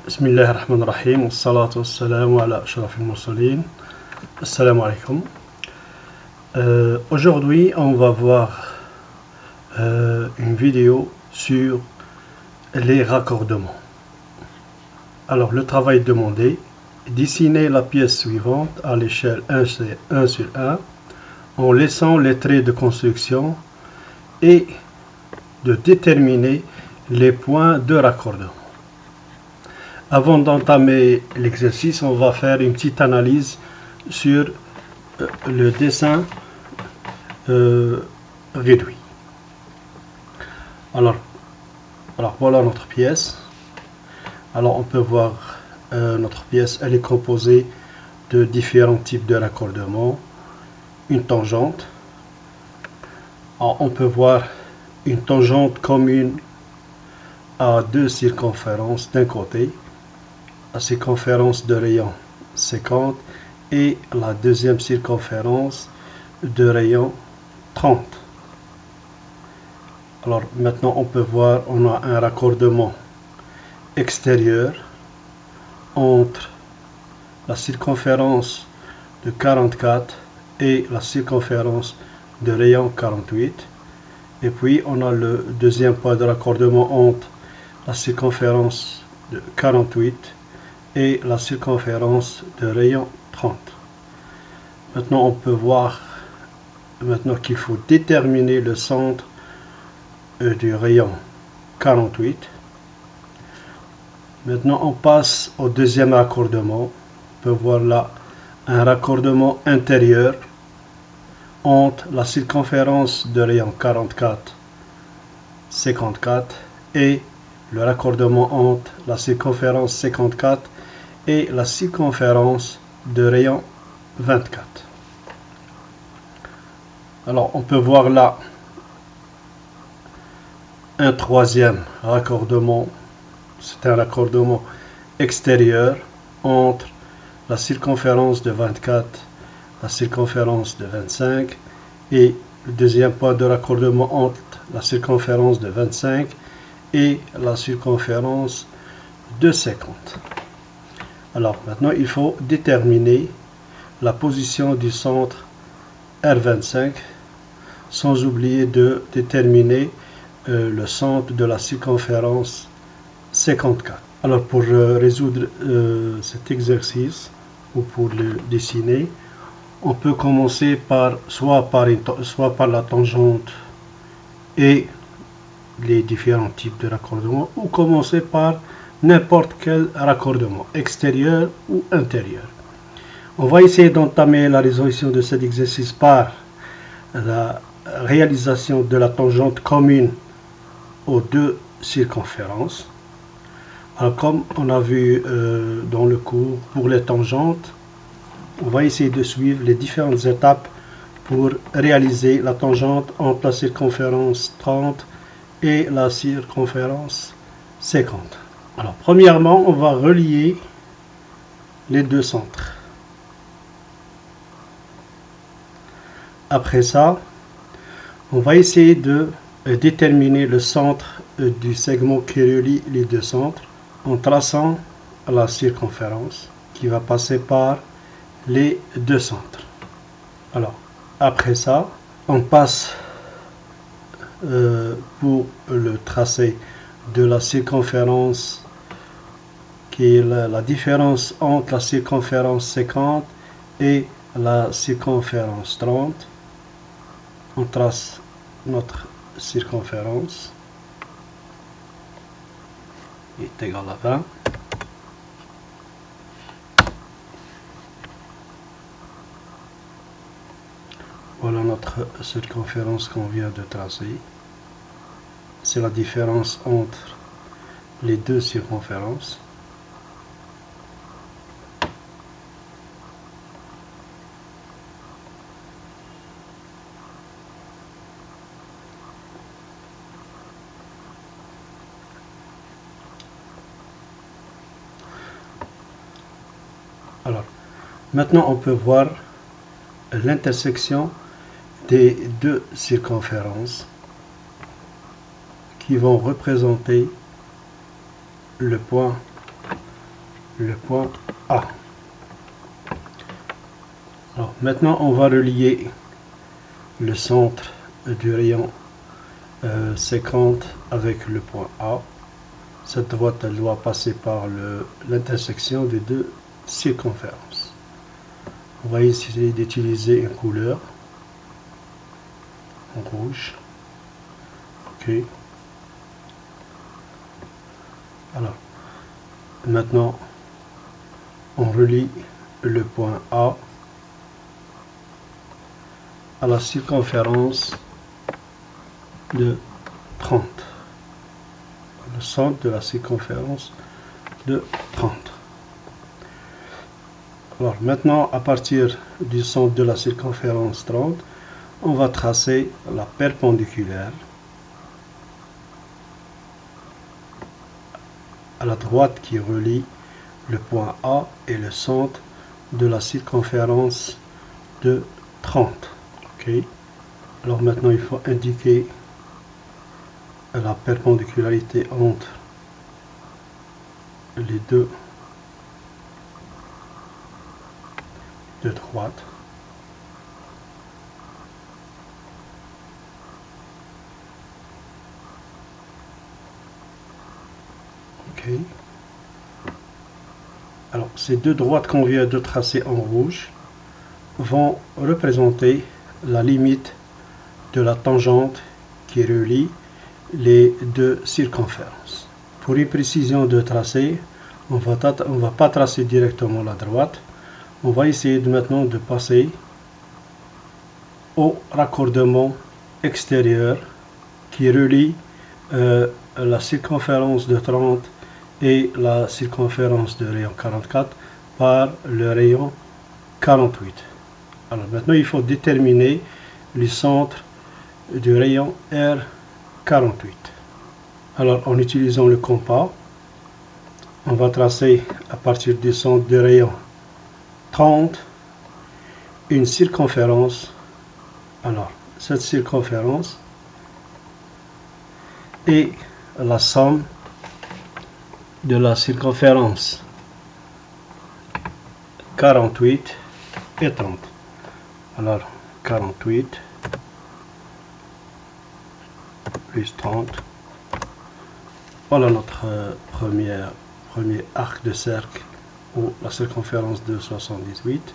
Bismillah ar-Rahman ar-Rahim, wassalatu wassalamu ala ashrafil mursalin. Assalamu alaikum. Aujourd'hui, on va voir une vidéo sur les raccordements. Alors, le travail demandé, dessiner la pièce suivante à l'échelle 1 sur 1 en laissant les traits de construction et de déterminer les points de raccordement. Avant d'entamer l'exercice, on va faire une petite analyse sur le dessin réduit. Alors voilà notre pièce. Alors on peut voir notre pièce, elle est composée de différents types de raccordements. Une tangente. Alors, on peut voir une tangente commune à deux circonférences d'un côté, la circonférence de rayon 50 et la deuxième circonférence de rayon 30. Alors maintenant on peut voir, on a un raccordement extérieur entre la circonférence de 44 et la circonférence de rayon 48, et puis on a le deuxième point de raccordement entre la circonférence de 48 et la circonférence de rayon 30. Maintenant on peut voir qu'il faut déterminer le centre du rayon 48. Maintenant on passe au deuxième raccordement. On peut voir là un raccordement intérieur entre la circonférence de rayon 44 54 et le raccordement entre la circonférence 54 et la circonférence de rayon 24. Alors on peut voir là un troisième raccordement. C'est un raccordement extérieur entre la circonférence de 24, la circonférence de 25 et le deuxième point de raccordement entre la circonférence de 25 et la circonférence de 50. Alors maintenant il faut déterminer la position du centre R25 sans oublier de déterminer le centre de la circonférence 54. Alors pour résoudre cet exercice ou pour le dessiner, on peut commencer par soit par la tangente et les différents types de raccordements, ou commencer par n'importe quel raccordement, extérieur ou intérieur. On va essayer d'entamer la résolution de cet exercice par la réalisation de la tangente commune aux deux circonférences. Alors, comme on a vu dans le cours pour les tangentes, on va essayer de suivre les différentes étapes pour réaliser la tangente entre la circonférence 30 et la circonférence 50. Alors, premièrement, on va relier les deux centres. Après ça, on va essayer de déterminer le centre du segment qui relie les deux centres en traçant la circonférence qui va passer par les deux centres. Alors, après ça, on passe pour le tracé de la circonférence qui est la différence entre la circonférence 50 et la circonférence 30. On trace notre circonférence qui est égale à 20. Voilà notre circonférence qu'on vient de tracer. C'est la différence entre les deux circonférences. Alors, maintenant on peut voir l'intersection des deux circonférences qui vont représenter le point le point A. Alors, maintenant, on va relier le centre du rayon 50 avec le point A. Cette droite, elle doit passer par l'intersection des deux circonférences. On va essayer d'utiliser une couleur en rouge. Ok. Alors, maintenant, on relie le point A à la circonférence de 30. Le centre de la circonférence de 30. Alors maintenant, à partir du centre de la circonférence 30, on va tracer la perpendiculaire à la droite qui relie le point A et le centre de la circonférence de 30. Ok. Alors maintenant, il faut indiquer la perpendicularité entre les deux de droite. Ok. Alors, ces deux droites qu'on vient de tracer en rouge vont représenter la limite de la tangente qui relie les deux circonférences. Pour une précision de tracé, on ne va pas tracer directement la droite. On va essayer maintenant de passer au raccordement extérieur qui relie la circonférence de 30 et la circonférence de rayon 44 par le rayon 48. Alors maintenant, il faut déterminer le centre du rayon R48. Alors, en utilisant le compas, on va tracer à partir du centre du rayon 30 une circonférence. Alors, cette circonférence est la somme de la circonférence 48 et 30. Alors, 48 plus 30. Voilà notre premier arc de cercle ou la circonférence de 78.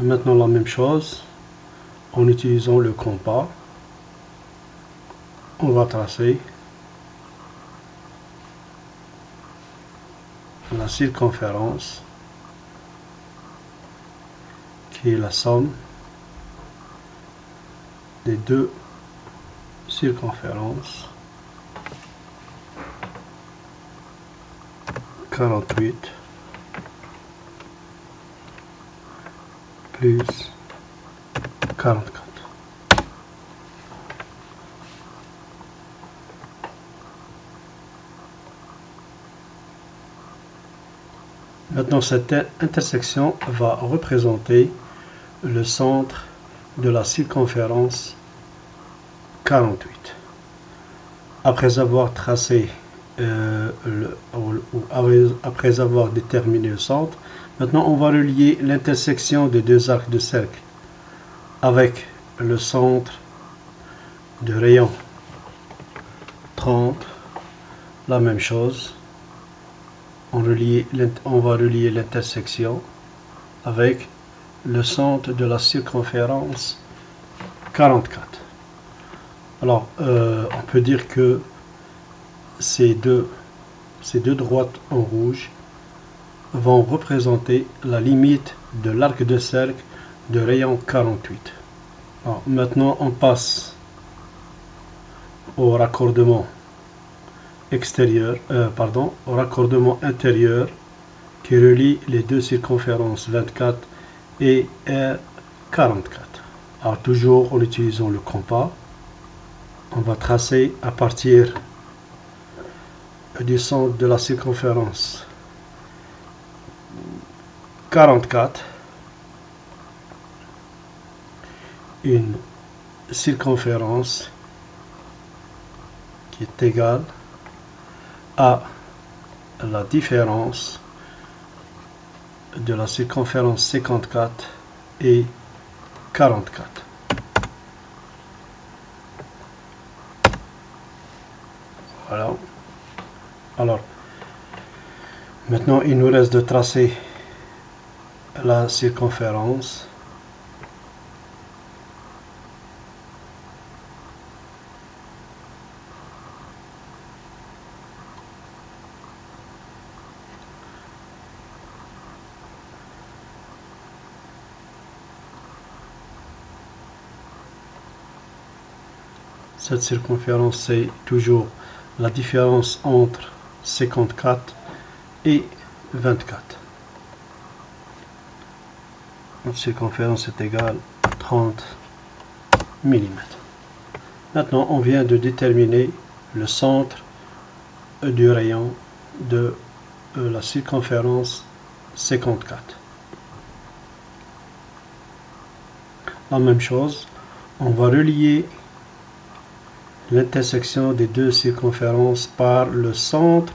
Maintenant la même chose, en utilisant le compas, on va tracer la circonférence qui est la somme des deux circonférences 48 plus 44. Maintenant, cette intersection va représenter le centre de la circonférence 48. Après avoir tracé, après avoir déterminé le centre, maintenant on va relier l'intersection des deux arcs de cercle avec le centre de rayon 30. La même chose. On va relier l'intersection avec le centre de la circonférence 44. Alors, on peut dire que ces deux droites en rouge vont représenter la limite de l'arc de cercle de rayon 48. Alors, maintenant, on passe au raccordement au raccordement intérieur qui relie les deux circonférences 24 et R44. Alors toujours en utilisant le compas, on va tracer à partir du centre de la circonférence 44 une circonférence qui est égale à la différence de la circonférence 54 et 44. Voilà. Alors, maintenant, il nous reste de tracer la circonférence. Cette circonférence, c'est toujours la différence entre 54 et 24. Notre circonférence est égale à 30 mm. Maintenant, on vient de déterminer le centre du rayon de la circonférence 54. La même chose, on va relier l'intersection des deux circonférences par le centre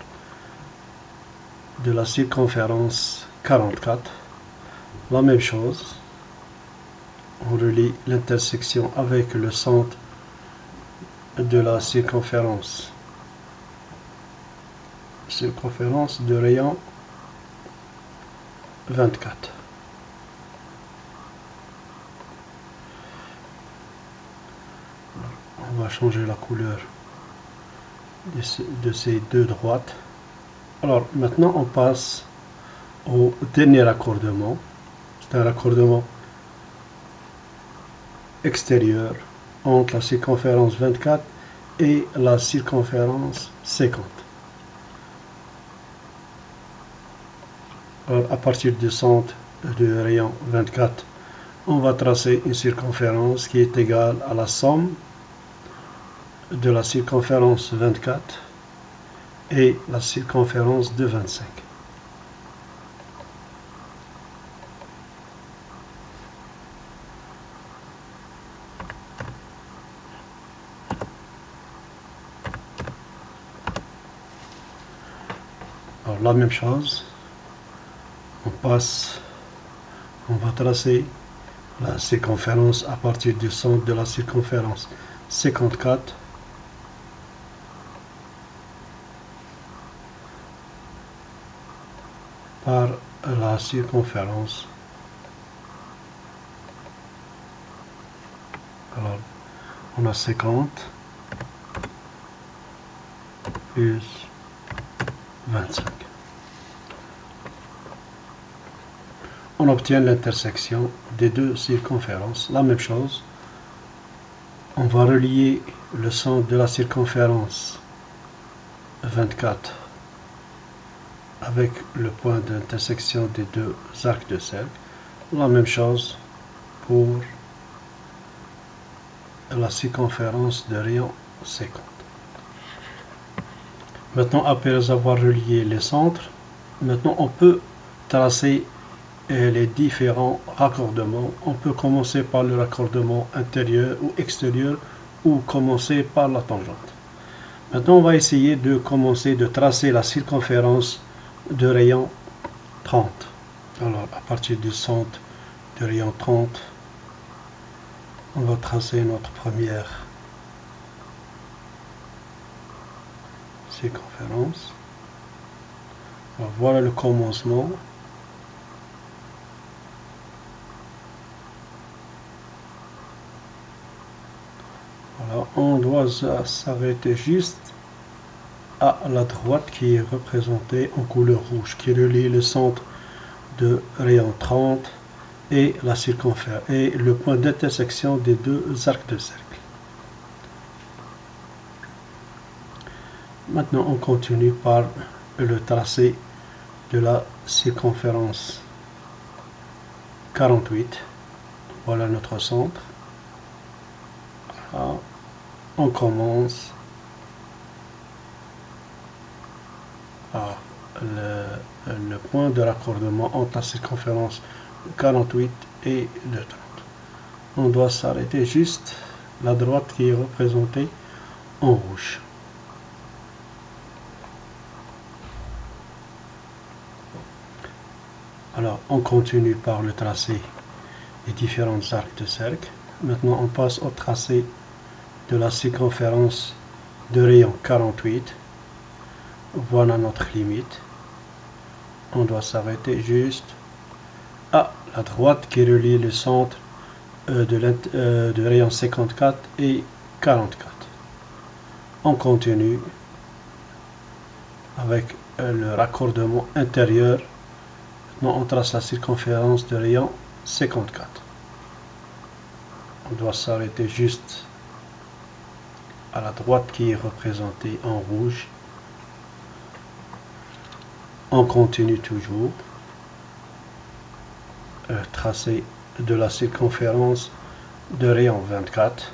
de la circonférence 44. La même chose, on relie l'intersection avec le centre de la circonférence de rayon 24. On va changer la couleur de ces deux droites. Alors maintenant on passe au dernier raccordement. C'est un raccordement extérieur entre la circonférence 24 et la circonférence 50. Alors, à partir du centre du rayon 24, on va tracer une circonférence qui est égale à la somme de la circonférence 24 et la circonférence de 25. Alors, la même chose, on va tracer la circonférence à partir du centre de la circonférence 54 par la circonférence. Alors, on a 50 plus 25. On obtient l'intersection des deux circonférences. La même chose, on va relier le centre de la circonférence 24 avec le point d'intersection des deux arcs de cercle. La même chose pour la circonférence de rayon 50. Maintenant, après avoir relié les centres, maintenant on peut tracer les différents raccordements. On peut commencer par le raccordement intérieur ou extérieur ou commencer par la tangente. Maintenant, on va essayer de commencer de tracer la circonférence de rayon 30. Alors, à partir du centre de rayon 30, on va tracer notre première circonférence. Alors, voilà le commencement. Voilà, on doit s'arrêter juste à la droite qui est représentée en couleur rouge, qui relie le centre de rayon 30 et la circonférence et le point d'intersection des deux arcs de cercle. Maintenant, on continue par le tracé de la circonférence 48. Voilà notre centre. Voilà. On commence par le point de raccordement entre la circonférence 48 et le 30. On doit s'arrêter juste la droite qui est représentée en rouge. Alors, on continue par le tracé des différents arcs de cercle. Maintenant, on passe au tracé de la circonférence de rayon 48. Voilà notre limite. On doit s'arrêter juste à la droite qui relie le centre de rayon 54 et 44. On continue avec le raccordement intérieur. Maintenant, on trace la circonférence de rayon 54. On doit s'arrêter juste à la droite qui est représentée en rouge. On continue toujours tracé de la circonférence de rayon 24.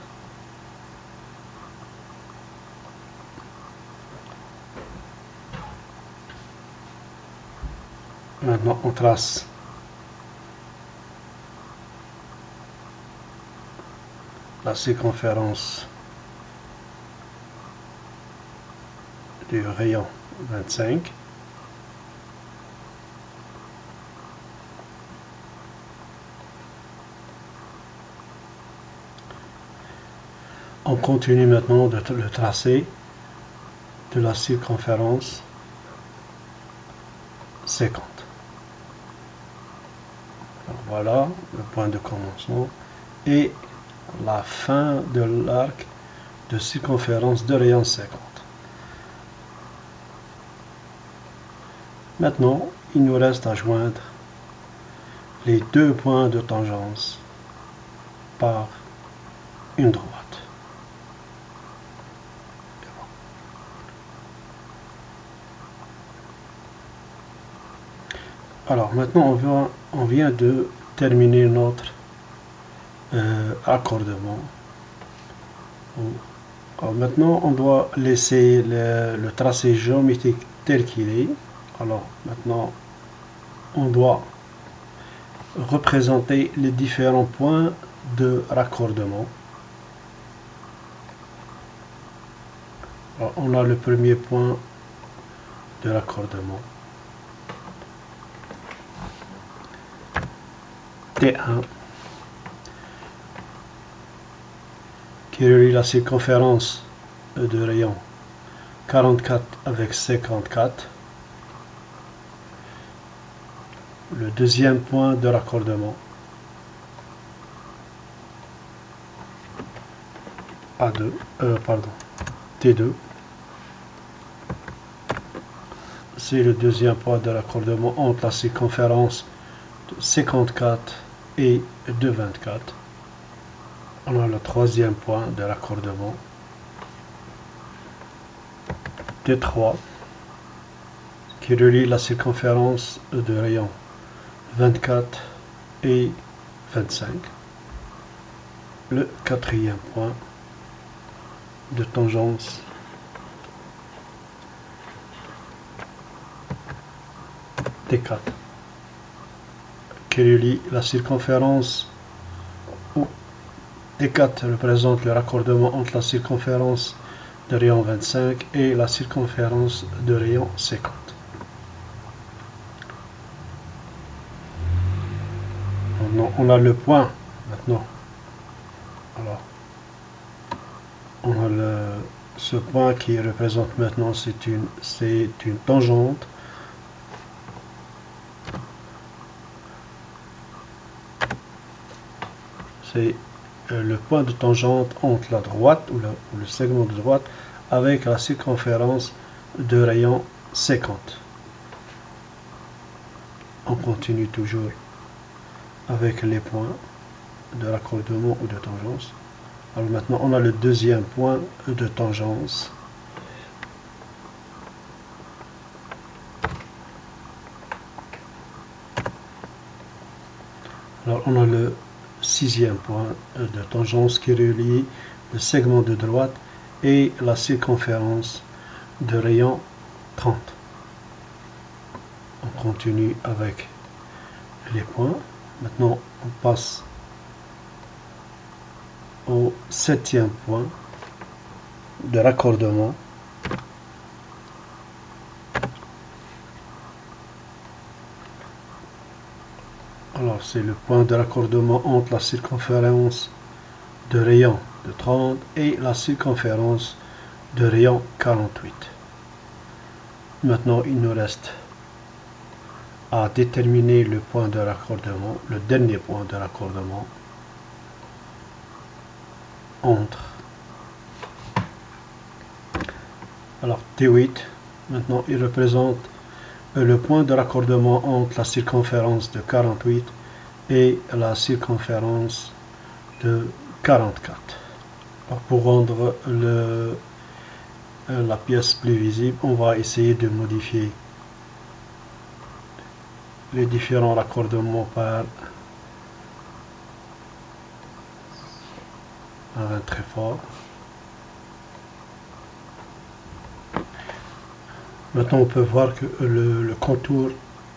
Maintenant, on trace la circonférence du rayon 25. On continue maintenant de le tracer de la circonférence 50. Alors voilà le point de commencement et la fin de l'arc de circonférence de rayon 50. Maintenant, il nous reste à joindre les deux points de tangence par une droite. Alors maintenant, on vient de terminer notre accordement. Alors maintenant, on doit laisser le tracé géométrique tel qu'il est. Alors maintenant, on doit représenter les différents points de raccordement. Alors, on a le premier point de raccordement. T1 qui relie la circonférence de rayon 44 avec 54. Le deuxième point de raccordement T2. C'est le deuxième point de raccordement entre la circonférence de 54 et de 24. On a le troisième point de raccordement T3 qui relie la circonférence de rayon 24 et 25. Le quatrième point de tangence T4 qui relie la circonférence où T4 représente le raccordement entre la circonférence de rayon 25 et la circonférence de rayon 50. On a le point maintenant. Alors, on a ce point qui représente maintenant, c'est une tangente. C'est le point de tangente entre la droite ou le segment de droite avec la circonférence de rayon 50. On continue toujours avec les points de raccordement ou de tangence. Alors maintenant, on a le deuxième point de tangence. Alors on a le sixième point de tangence qui relie le segment de droite et la circonférence de rayon 30. On continue avec les points. Maintenant, on passe au septième point de raccordement. Alors c'est le point de raccordement entre la circonférence de rayon de 30 et la circonférence de rayon 48. Maintenant il nous reste à déterminer le point de raccordement, le dernier point de raccordement entre. Alors T8, maintenant il représente le point de raccordement entre la circonférence de 48 et la circonférence de 44. Alors, pour rendre la pièce plus visible, on va essayer de modifier les différents raccordements par un très fort. Maintenant on peut voir que le contour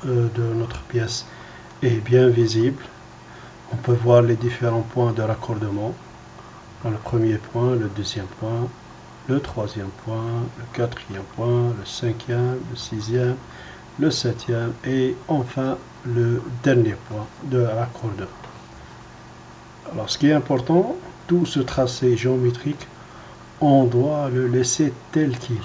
de notre pièce est bien visible. On peut voir les différents points de raccordement. Le premier point, le deuxième point, le troisième point, le quatrième point, le cinquième, le sixième, le septième et enfin le dernier point de raccordement. Alors ce qui est important, tout ce tracé géométrique, on doit le laisser tel qu'il est.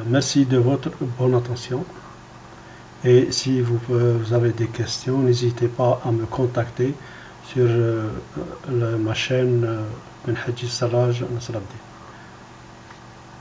Merci de votre bonne attention. Et si vous avez des questions, n'hésitez pas à me contacter sur ma chaîne Minhaj Sarraj Nasr Abdi.